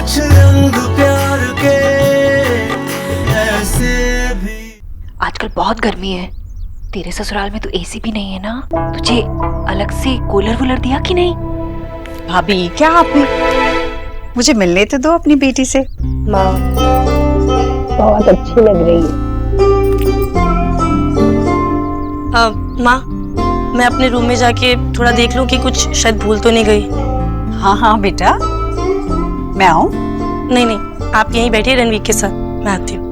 कुछ रंग प्यार के ऐसे भी। आजकल बहुत गर्मी है। तेरे ससुराल में तो एसी भी नहीं है ना? तुझे अलग से कूलर वूलर दिया कि नहीं? भाभी क्या आपने, मुझे मिलने तो दो अपनी बेटी से। माँ बहुत अच्छी लग रही है। माँ, मैं अपने रूम में जाके थोड़ा देख लूं कि कुछ शायद भूल तो नहीं गई। हाँ हाँ बेटा, मैं आऊं? नहीं नहीं, आप यहीं बैठिए रणवीर के साथ, मैं आती हूँ।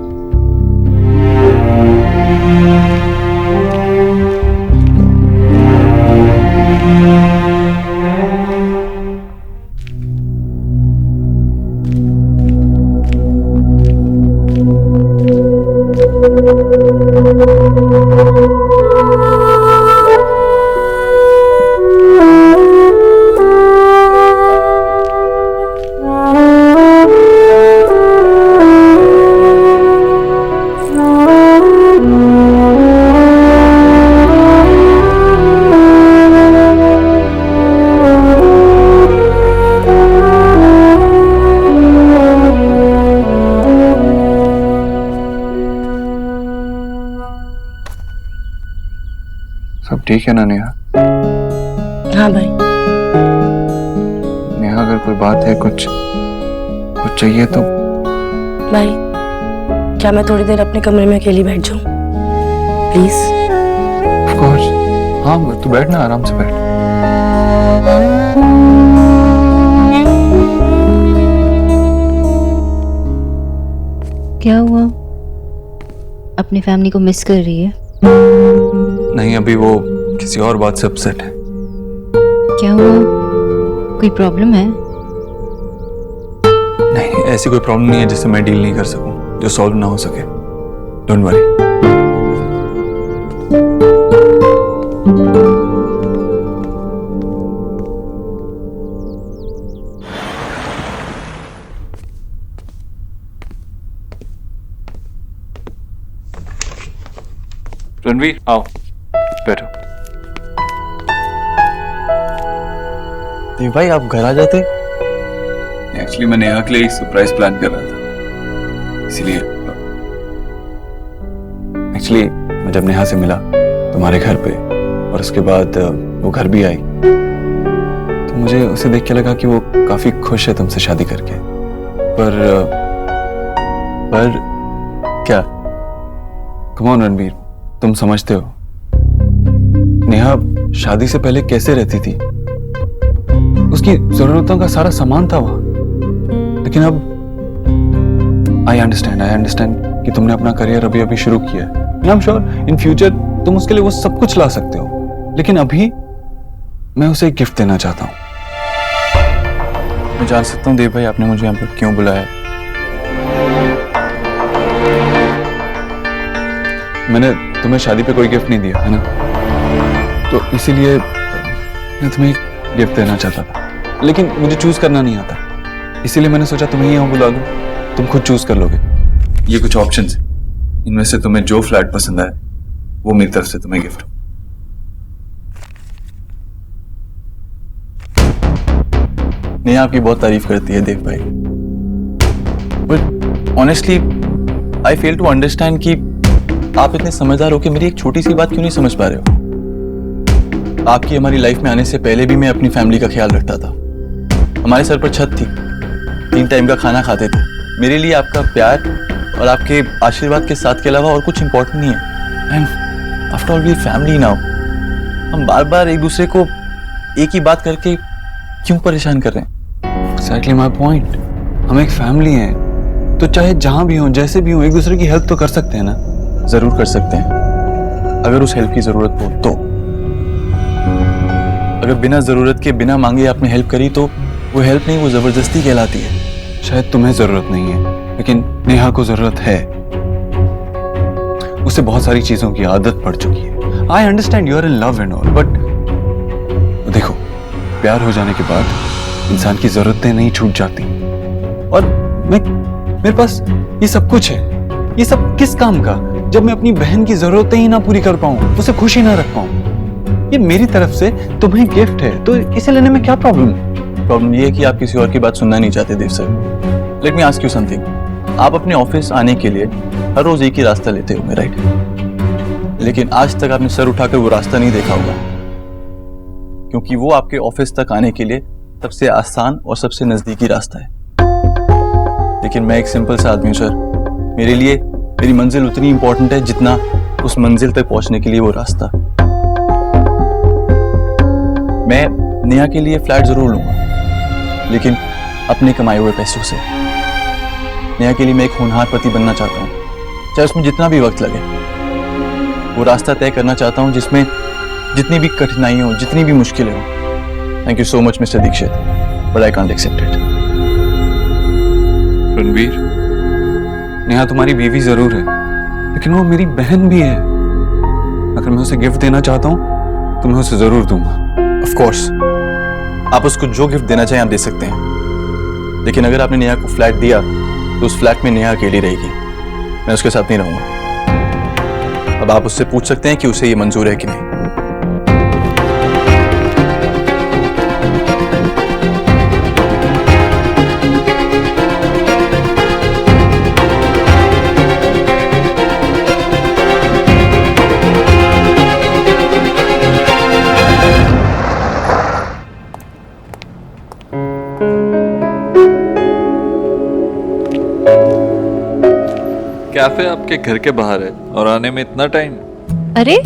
सब ठीक है ना नेहा? हाँ भाई। नेहा अगर कोई बात है, कुछ चाहिए तो। भाई, क्या मैं थोड़ी देर अपने कमरे में अकेली बैठ जाऊं प्लीज? ऑफ कोर्स, हाँ तू बैठ ना, आराम से बैठ। क्या हुआ? अपनी फैमिली को मिस कर रही है? नहीं, अभी वो किसी और बात से अपसेट है। क्या हुआ? कोई प्रॉब्लम है? नहीं, ऐसी कोई प्रॉब्लम नहीं है जिससे मैं डील नहीं कर सकूं, जो सॉल्व ना हो सके। Don't worry. रणवीर आओ, बैठो। देव भाई, आप घर आ जाते। एक्चुअली मैं नेहा के लिए एक सरप्राइज प्लान कर रहा था, इसीलिए। एक्चुअली मैं जब नेहा से मिला तुम्हारे घर पे, और उसके बाद वो घर भी आई, तो मुझे उसे देख के लगा कि वो काफी खुश है तुमसे शादी करके। पर क्या? कम ऑन रणवीर, तुम समझते हो नेहा शादी से पहले कैसे रहती थी? उसकी जरूरतों का सारा सामान था वहां। लेकिन अब आई अंडरस्टैंड कि तुमने अपना करियर अभी शुरू किया है। I am sure in future तुम उसके लिए वो सब कुछ ला सकते हो, लेकिन अभी मैं उसे एक गिफ्ट देना चाहता हूं। मैं जान सकता हूँ देव भाई, आपने मुझे यहाँ पर क्यों बुलाया है? मैंने तुम्हें शादी पे कोई गिफ्ट नहीं दिया है ना, तो इसीलिए मैं तुम्हें एक गिफ्ट देना चाहता था, लेकिन मुझे चूज करना नहीं आता, इसीलिए मैंने सोचा तुम्हें यहाँ बुला लूं, तुम खुद चूज कर लोगे। ये कुछ ऑप्शंस हैं, इनमें से तुम्हें जो फ्लैट पसंद आए वो मेरी तरफ से तुम्हें गिफ्ट। नेहा आपकी बहुत तारीफ करती है देव भाई, but honestly I fail to understand कि आप इतने समझदार हो कि मेरी एक छोटी सी बात क्यों नहीं समझ पा रहे हो। आपकी हमारी लाइफ में आने से पहले भी मैं अपनी फैमिली का ख्याल रखता था। हमारे सर पर छत थी, 3 टाइम का खाना खाते थे। मेरे लिए आपका प्यार और आपके आशीर्वाद के साथ के अलावा और कुछ इंपॉर्टेंट नहीं है। And after all we family now. हम बार बार एक दूसरे को एक ही बात करके क्यों परेशान कर रहे हैं? Exactly my point. हम एक फैमिली हैं, तो चाहे जहां भी हो, जैसे भी हो, एक दूसरे की हेल्प तो कर सकते हैं ना। जरूर कर सकते हैं, अगर उस हेल्प की जरूरत हो तो। अगर बिना जरूरत के, बिना मांगे आपने हेल्प करी तो वो हेल्प नहीं, वो जबरदस्ती कहलाती है। शायद तुम्हें जरूरत नहीं है, लेकिन नेहा को जरूरत है। उसे बहुत सारी चीजों की आदत पड़ चुकी है। I understand you are in love and all, but देखो, प्यार हो जाने के बाद इंसान की जरूरतें नहीं छूट जाती। और मेरे पास ये सब कुछ है, ये सब किस काम का, जब मैं अपनी बहन की जरूरतें ही ना पूरी कर पाऊं, उसे खुश ही ना रख पाऊं। ये मेरी तरफ से तुम्हें गिफ्ट है, तो इसे लेने में क्या प्रॉब्लम है? प्रॉब्लम ये है कि आप किसी और की बात सुनना नहीं चाहते Dev sir. Let me ask you something. आप अपने ऑफिस आने के लिए हर रोज एक ही रास्ता लेते होंगे, राइट? लेकिन आज तक आपने सर उठाकर वो रास्ता नहीं देखा होगा, क्योंकि वो आपके ऑफिस तक आने के लिए सबसे आसान और सबसे नजदीकी रास्ता है। लेकिन मैं एक सिंपल सा आदमी हूं सर। मेरे लिए मेरी मंजिल उतनी इंपॉर्टेंट है जितना उस मंजिल तक पहुंचने के लिए वो रास्ता। मैं नेहा के लिए फ्लैट जरूर लूंगा, लेकिन अपने कमाए हुए पैसों से। नेहा के लिए मैं एक होनहार पति बनना चाहता हूँ, चाहे उसमें जितना भी वक्त लगे। वो रास्ता तय करना चाहता हूँ जिसमें जितनी भी कठिनाई हो, जितनी भी मुश्किलें हो। Thank you so much mister Dikshit, but I can't accept it. Ranveer, Neha तुम्हारी बीवी जरूर है, लेकिन वो मेरी बहन भी है। अगर मैं उसे गिफ्ट देना चाहता हूँ तो मैं उसे जरूर दूंगा। ऑफ कोर्स, आप उसको जो गिफ्ट देना चाहें आप दे सकते हैं, लेकिन अगर आपने नेहा को फ्लैट दिया तो उस फ्लैट में नेहा अकेली रहेगी, मैं उसके साथ नहीं रहूंगा। अब आप उससे पूछ सकते हैं कि उसे ये मंजूर है कि नहीं। कैफे आपके घर के बाहर है और आने में इतना टाइम? अरे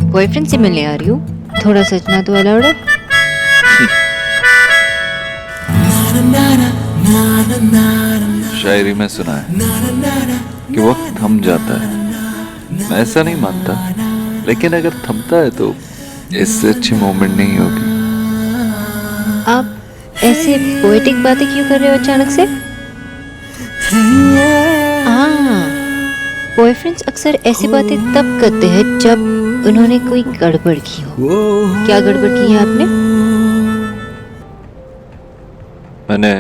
बॉयफ्रेंड से मिलने आ रही हूँ, थोड़ा सजना तो अलाउड है। शायरी में सुना है कि वक्त थम जाता है। मैं ऐसा नहीं मानता, लेकिन अगर थमता है तो इससे अच्छी मोमेंट नहीं होगी। आप ऐसे पोएटिक बातें क्यों कर रहे हो अचानक से? बॉयफ्रेंड्स अक्सर ऐसी बातें तब करते हैं जब उन्होंने कोई गड़बड़ की हो। क्या गड़बड़ की है आपने? मैंने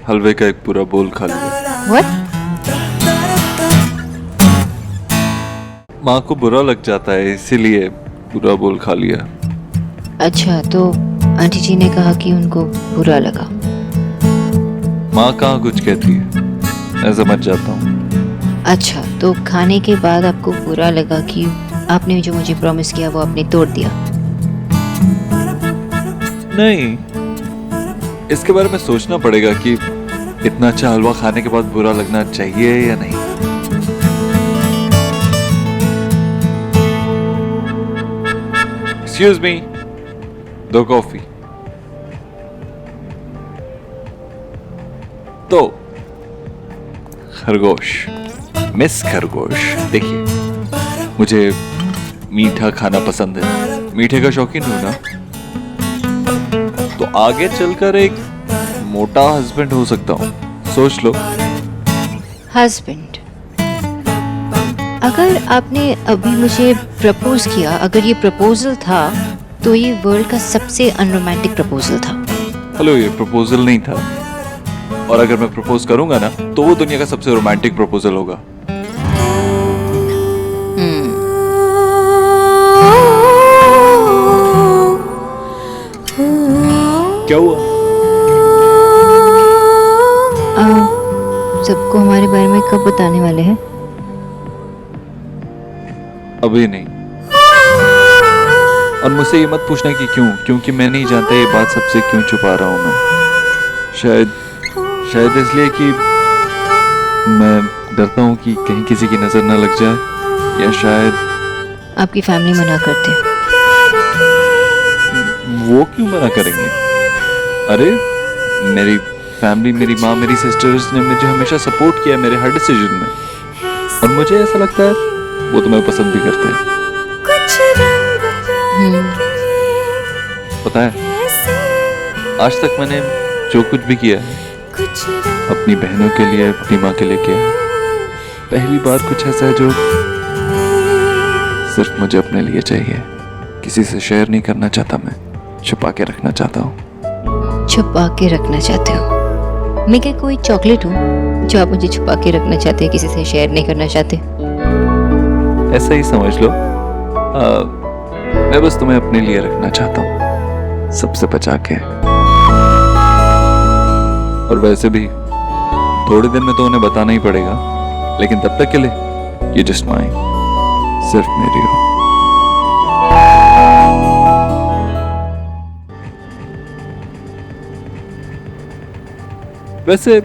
हलवे का एक पूरा बोल खा लिया। What? माँ को बुरा लग जाता है, इसीलिए पूरा बोल खा लिया। अच्छा, तो आंटी जी ने कहा कि उनको बुरा लगा। माँ कहाँ कुछ कहती है, मैं समझ जाता हूँ। अच्छा, तो खाने के बाद आपको बुरा लगा कि आपने जो मुझे प्रॉमिस किया वो आपने तोड़ दिया? नहीं, इसके बारे में सोचना पड़ेगा कि इतना अच्छा हलवा खाने के बाद बुरा लगना चाहिए या नहीं। Excuse me, 2 coffee. तो खरगोश, मिस खरगोश, देखिए मुझे मीठा खाना पसंद है, मीठे का शौकीन हूं ना, तो आगे चलकर एक मोटा हस्बैंड हो सकता हूँ, सोच लो। हस्बैंड? अगर आपने अभी मुझे प्रपोज किया, अगर ये प्रपोजल था तो ये वर्ल्ड का सबसे अनरोमांटिक प्रपोजल था। हेलो, ये प्रपोजल नहीं था, और अगर मैं प्रपोज करूंगा ना तो वो दुनिया का सबसे रोमांटिक प्रपोजल होगा। क्या हुआ? सबको हमारे बारे में कब बताने वाले हैं? अभी नहीं। और मुझसे ये मत पूछना कि क्यों, क्योंकि मैं नहीं जानता ये बात सबसे क्यों छुपा रहा हूं मैं। शायद इसलिए कि मैं डरता हूं कि कहीं किसी की नजर ना लग जाए, या शायद आपकी फैमिली मना करते हैं। वो क्यों मना करेंगे? अरे मेरी फैमिली, मेरी माँ, मेरी सिस्टर्स ने मुझे हमेशा सपोर्ट किया मेरे हर डिसीजन में, और मुझे ऐसा लगता है वो तुम्हें पसंद भी करते हैं। पता है, आज तक मैंने जो कुछ भी किया है अपनी बहनों के लिए, अपनी माँ के लिए किया है। पहली बार कुछ ऐसा है जो सिर्फ मुझे अपने लिए चाहिए, किसी से शेयर नहीं करना चाहता, मैं छुपा के रखना चाहता हूँ। छुपा के रखना चाहते हो? मैं क्या कोई चॉकलेट हूँ जो आप मुझे छुपा के रखना चाहते हैं, किसी से शेयर नहीं करना चाहते? ऐसा ही समझ लो। मैं बस तुम्हें अपने लिए रखना चाहता हूँ, सबसे बचा के। और वैसे भी थोड़े दिन में तो उन्हें बताना ही पड़ेगा, लेकिन तब तक के लिए ये जस्ट माइन, सिर्फ मेरी हो। वैसे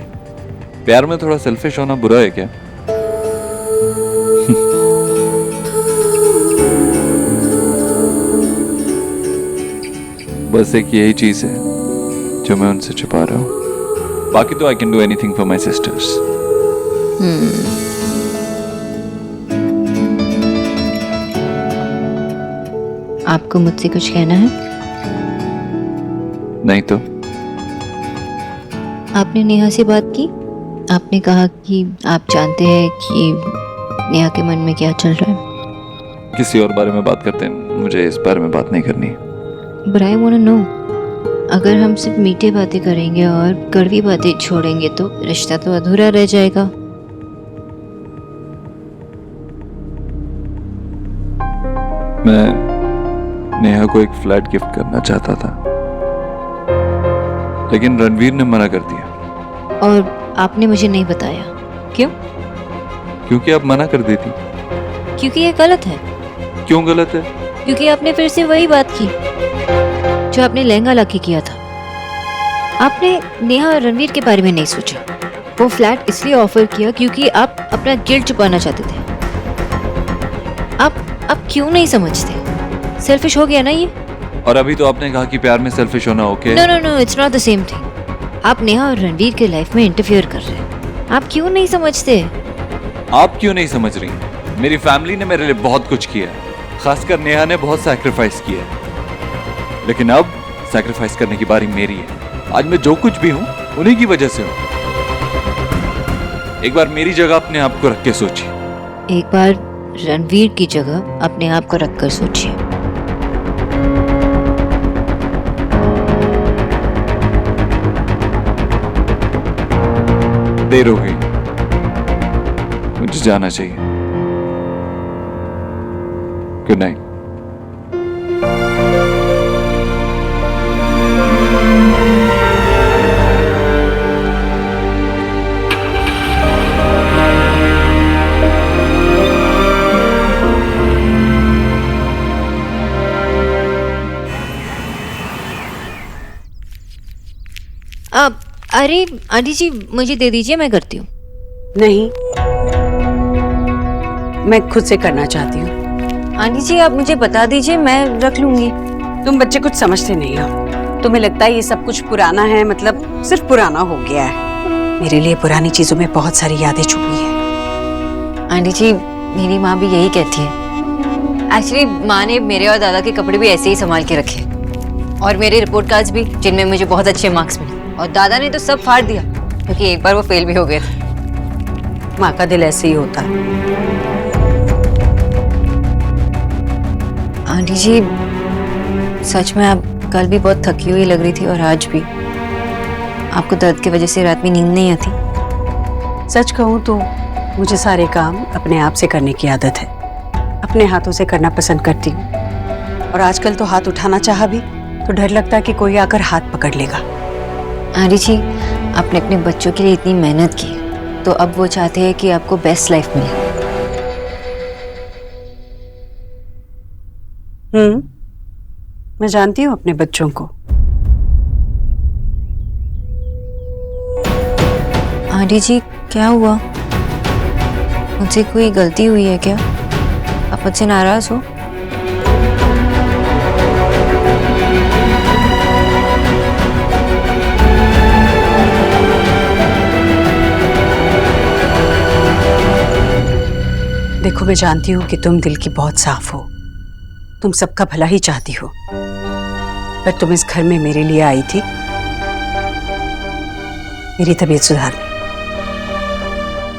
प्यार में थोड़ा सेल्फिश होना बुरा है क्या? बस एक यही चीज है जो मैं उनसे छुपा रहा हूं। बाकी तो I can do anything for my sisters. आपको मुझसे कुछ कहना है? नहीं तो आपने नेहा से बात की? आपने कहा कि आप जानते हैं कि नेहा के मन में क्या चल रहा है। किसी और बारे में बात करते हैं, मुझे इस बारे में बात नहीं करनी। But I wanna know, अगर हम सिर्फ मीठे बातें करेंगे और कड़वी बातें छोड़ेंगे तो रिश्ता तो अधूरा रह जाएगा। मैं नेहा को एक फ्लैट गिफ्ट करना चाहता था, लेकिन रणवीर ने मना कर दिया। और आपने मुझे नहीं बताया, क्यों? क्योंकि आप मना कर देती। क्योंकि ये गलत है। क्यों गलत है? क्योंकि आपने फिर से वही बात की जो आपने लहंगा लाके किया था। आपने नेहा और रणवीर के बारे में नहीं सोचा। वो फ्लैट इसलिए ऑफर किया क्योंकि आप अपना गिल्ट छुपाना चाहते थे। आप क्यों नहीं समझते? सेल्फिश हो गया ना ये। और अभी तो आपने कहा कि प्यार में सेल्फिश होना okay. No no no, it's not the same thing. आप नेहा और रणवीर के लाइफ में इंटरफियर कर रहे हैं। आप क्यों नहीं समझते? आप क्यों नहीं समझ रही? मेरी फैमिली ने मेरे लिए बहुत कुछ किया है, खासकर नेहा ने बहुत सैक्रिफाइस किया है, लेकिन अब सैक्रिफाइस करने की बारी मेरी है। आज मैं जो कुछ भी हूँ उन्हीं की वजह से हूँ। एक बार मेरी जगह अपने आप को रख के सोचिए। एक बार रणवीर की जगह अपने आप को रखकर सोचिए। देर हो गई, मुझे जाना चाहिए। Good night. अरे आंटी जी, मुझे दे दीजिए, मैं करती हूँ। नहीं, मैं खुद से करना चाहती हूँ। आंटी जी आप मुझे बता दीजिए, मैं रख लूंगी। तुम बच्चे कुछ समझते नहीं हो। तुम्हें लगता है ये सब कुछ पुराना है, मतलब सिर्फ पुराना हो गया है। मेरे लिए पुरानी चीजों में बहुत सारी यादें छुपी है। आंटी जी मेरी माँ भी यही कहती है। एक्चुअली माँ ने मेरे और दादा के कपड़े भी ऐसे ही संभाल के रखे, और मेरे रिपोर्ट कार्ड्स भी, जिनमें मुझे बहुत अच्छे मार्क्स मिले। और दादा ने तो सब फाड़ दिया क्योंकि एक बार वो फेल भी हो गए थे। माँ का दिल ऐसे ही होता है। आंटी जी सच में आप कल भी बहुत थकी हुई लग रही थी, और आज भी। आपको दर्द की वजह से रात में नींद नहीं आती? सच कहूँ तो मुझे सारे काम अपने आप से करने की आदत है। अपने हाथों से करना पसंद करती हूँ, और आजकल तो हाथ उठाना चाहा भी तो डर लगता है कि कोई आकर हाथ पकड़ लेगा। आंटी जी आपने अपने बच्चों के लिए इतनी मेहनत की, तो अब वो चाहते हैं कि आपको बेस्ट लाइफ मिले। मैं जानती हूँ अपने बच्चों को। आंटी जी क्या हुआ? मुझसे कोई गलती हुई है क्या? आप मुझसे नाराज हो? देखो, मैं जानती हूँ कि तुम दिल की बहुत साफ हो, तुम सबका भला ही चाहती हो, पर तुम इस घर में मेरे लिए आई थी मेरी तबीयत सुधारने।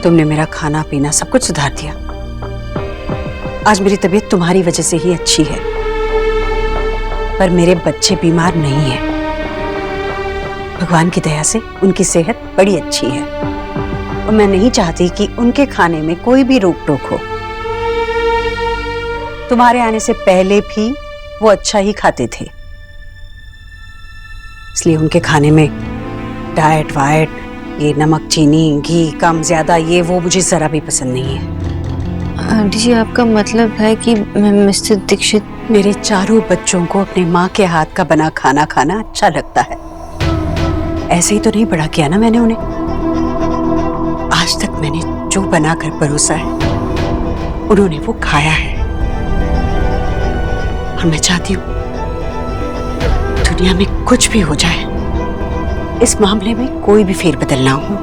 तुमने मेरा खाना पीना सब कुछ सुधार दिया। आज मेरी तबीयत तुम्हारी वजह से ही अच्छी है, पर मेरे बच्चे बीमार नहीं हैं। भगवान की दया से उनकी सेहत बड़ी अच्छी है, और मैं नहीं चाहती कि उनके खाने में कोई भी रोक टोक हो। तुम्हारे आने से पहले भी वो अच्छा ही खाते थे, इसलिए उनके खाने में डाइट वाइट ये नमक चीनी घी कम ज्यादा ये वो मुझे जरा भी पसंद नहीं है। आंटी जी, आपका मतलब है कि मिस्टर दीक्षित मेरे चारों बच्चों को अपनी माँ के हाथ का बना खाना खाना अच्छा लगता है। ऐसे ही तो नहीं बड़ा किया ना मैंने उन्हें। आज तक मैंने जो बनाकर परोसा है उन्होंने वो खाया है। और मैं चाहती हूँ दुनिया में कुछ भी हो जाए, इस मामले में कोई भी फेरबदल ना हो।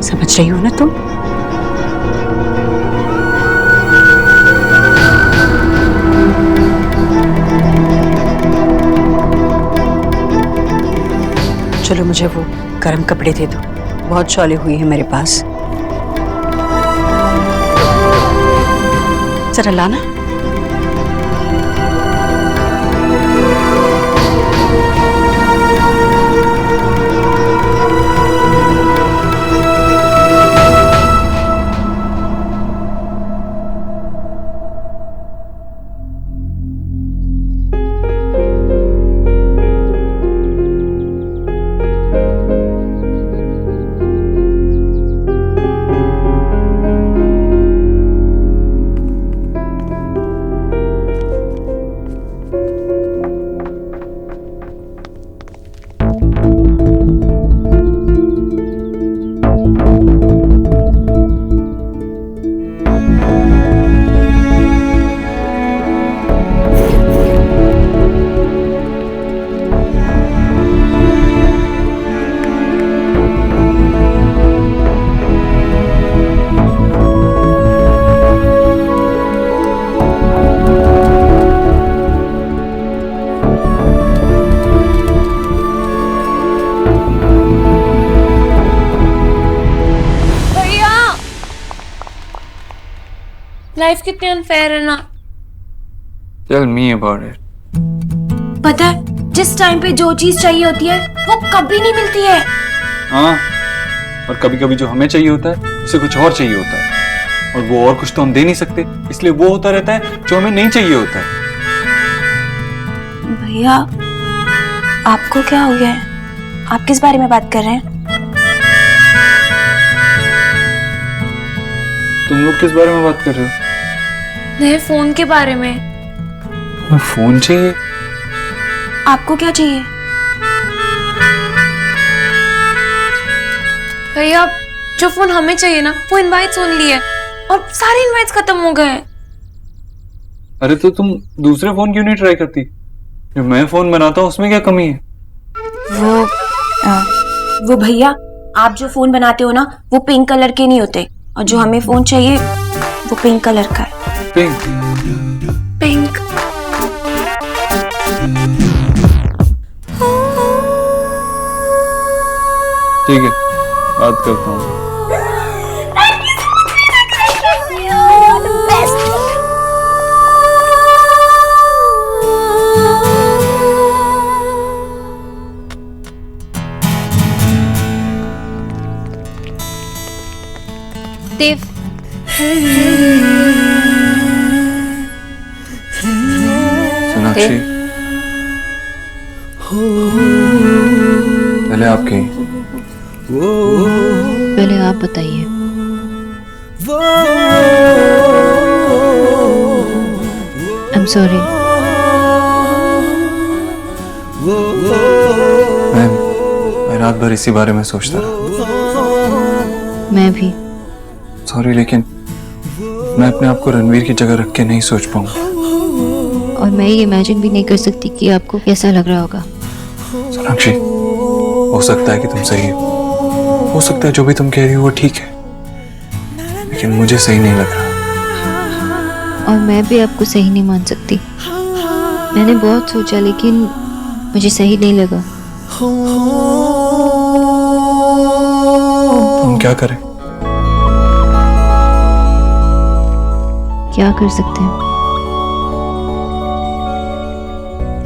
समझ रही हो ना तुम? चलो मुझे वो गर्म कपड़े दे दो, बहुत शॉले हुई है मेरे पास। जरा लाना। लाइफ कितनी अनफेयर है ना। Tell me about it. पता है जिस टाइम पे जो चीज चाहिए होती है वो कभी नहीं मिलती है। हाँ, और कभी कभी जो हमें चाहिए होता है उसे कुछ और चाहिए होता है, और वो और कुछ तो हम दे नहीं सकते, इसलिए वो होता रहता है जो हमें नहीं चाहिए होता है। भैया आपको क्या हो गया है? आप किस बारे में बात कर रहे हैं? तुम लोग किस बारे में बात कर रहे हो? नए फोन के बारे में। फोन चाहिए? आपको क्या चाहिए? भैया जो फोन हमें चाहिए ना वो इनवाइट्स ओनली है और सारे इनवाइट्स खत्म हो गए हैं। अरे तो तुम दूसरे फोन क्यों नहीं ट्राई करती? जो मैं फोन बनाता हूँ उसमें क्या कमी है? वो भैया आप जो फोन बनाते हो ना वो पिंक कलर के नहीं होते, और जो हमें फोन चाहिए वो पिंक कलर का है। पिंक? पिंक। ठीक है, बात करता हूँ। देव, सोनाक्षी, पहले आप कहीं। पहले आप बताइए। I'm sorry। मैं रात भर इसी बारे में सोचता रहा। मैं भी। सॉरी, लेकिन मैं अपने आप को रणवीर की जगह रख के नहीं सोच पाऊंगा। और मैं ये इमेजिन भी नहीं कर सकती कि आपको कैसा लग रहा होगा। सोनाक्षी, हो सकता है कि तुम सही हो सकता है जो भी तुम कह रही हो वो ठीक है, लेकिन मुझे सही नहीं लग रहा। और मैं भी आपको सही नहीं मान सकती। मैंने बहुत सोचा लेकिन मुझे सही नहीं लगा। हम क्या करें? क्या कर सकते हैं?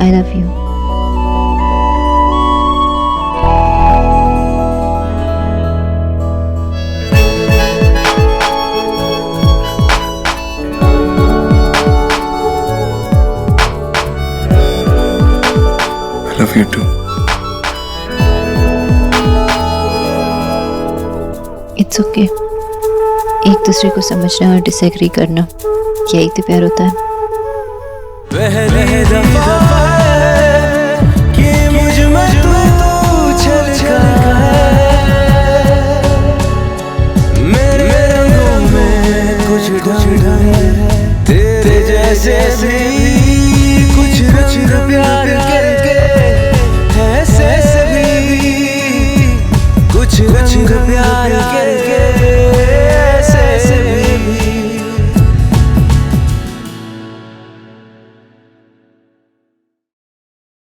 I love you। I love you too। It's okay. एक दूसरे को समझना और डिसएग्री करना, यही तो प्यार होता है। पहली दफा कि मुझ में तू छलका है, मेरे रंगों में कुछ ढंग है, तेरे जैसे भी कुछ रंग प्यार करके ऐसे भी कुछ रंग प्यार के